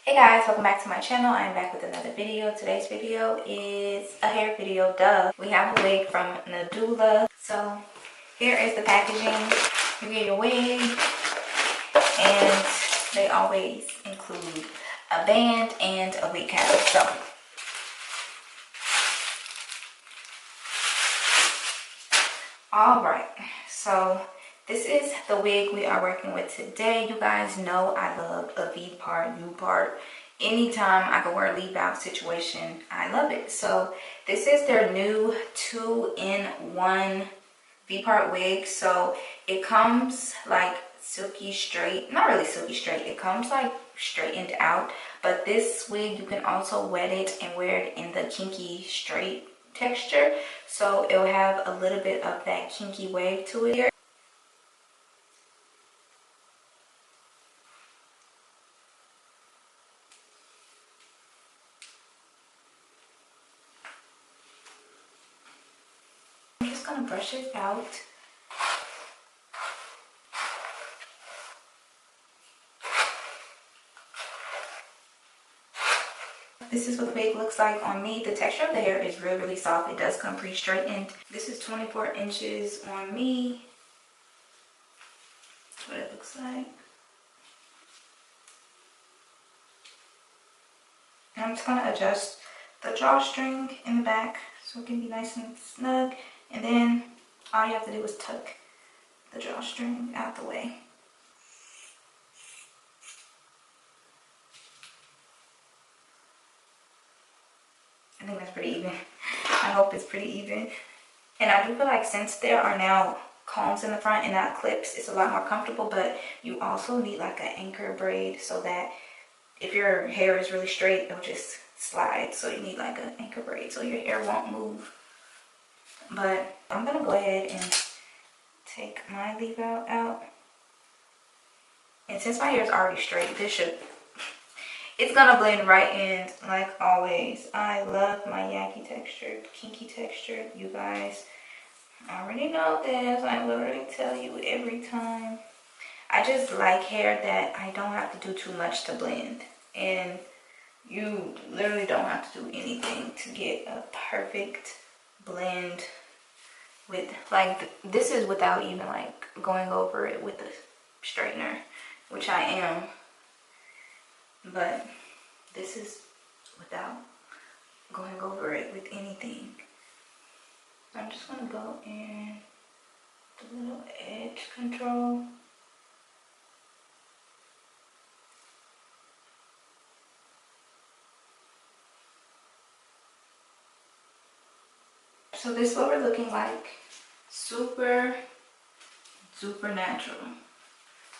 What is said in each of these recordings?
Hey guys, welcome back to my channel. I am back with another video. Today's video is a hair video, duh. We have a wig from Nadula. So here is the packaging. You get your wig and they always include a band and a wig cap. So alright, so this is the wig we are working with today. You guys know I love a V-Part, U-Part. Anytime I can wear a leave-out situation, I love it. So this is their new 2-in-1 V-Part wig. So it comes like silky straight, not really silky straight. It comes like straightened out. But this wig, you can also wet it and wear it in the kinky straight texture. So it will have a little bit of that kinky wave to it here. I'm just gonna brush it out. This is what the wig looks like on me. The texture of the hair is really, really soft. It does come pre-straightened. This is 24 inches on me. That's what it looks like. And I'm just gonna adjust the drawstring in the back so it can be nice and snug. And then all you have to do is tuck the drawstring out the way. I think that's pretty even. I hope it's pretty even. And I do feel like since there are now combs in the front and not clips, it's a lot more comfortable, but you also need like an anchor braid so that if your hair is really straight, it'll just slide. So you need like an anchor braid so your hair won't move. But I'm gonna go ahead and take my leave out. And since my hair is already straight, it's gonna blend right in like always. I love my Yaki texture, kinky texture. You guys already know this. I literally tell you every time. I just like hair that I don't have to do too much to blend. And you literally don't have to do anything to get a perfect blend with, like, this is without even like going over it with a straightener, which I am. But this is without going over it with anything. I'm just gonna go in the little edge control. So this is what we're looking like. Super natural.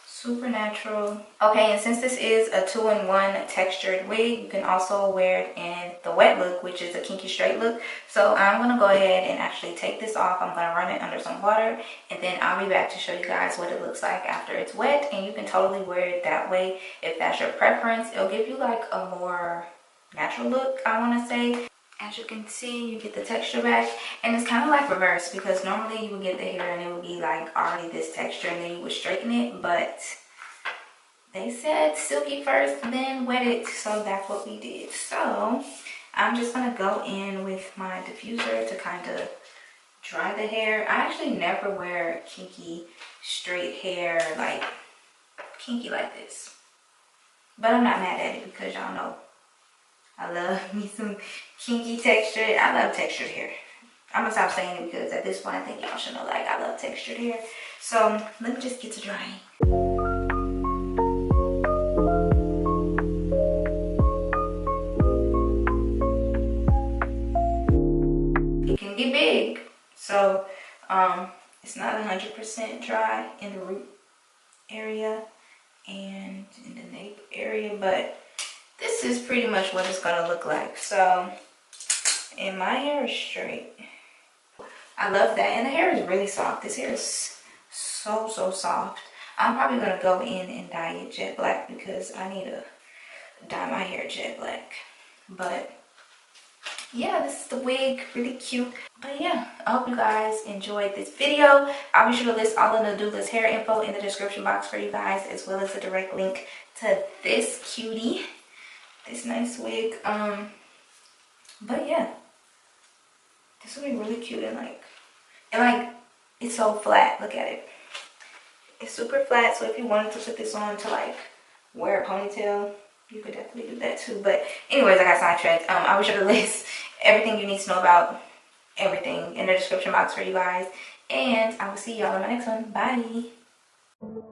Super natural. Okay, and since this is a 2-in-1 textured wig, you can also wear it in the wet look, which is a kinky straight look. So I'm gonna go ahead and actually take this off. I'm gonna run it under some water, and then I'll be back to show you guys what it looks like after it's wet. And you can totally wear it that way if that's your preference. It'll give you like a more natural look, I wanna say. As you can see, you get the texture back, and it's kind of like reverse, because normally you would get the hair and it would be like already this texture and then you would straighten it, but they said silky first then wet it, so that's what we did. So I'm just gonna go in with my diffuser to kind of dry the hair. I actually never wear kinky straight hair, like kinky like this, but I'm not mad at it because y'all know I love me some kinky texture. I love textured hair. I'm gonna stop saying it because at this point I think y'all should know, like, I love textured hair. So let me just get to drying. It can get big. So it's not 100% dry in the root area and in the nape area, but this is pretty much what it's gonna look like. So, and my hair is straight. I love that. And the hair is really soft. This hair is so soft. I'm probably gonna go in and dye it jet black because I need to dye my hair jet black. But yeah, this is the wig, really cute. But yeah, I hope you guys enjoyed this video. I'll be sure to list all of Nadula's hair info in the description box for you guys, as well as a direct link to this cutie, this nice wig. But yeah, this will be really cute, and like it's so flat. Look at it. It's super flat, so if you wanted to put this on to like wear a ponytail, you could definitely do that too. But anyways, I got sidetracked. I wish I could list everything you need to know about everything in the description box for you guys. And I will see y'all in my next one. Bye.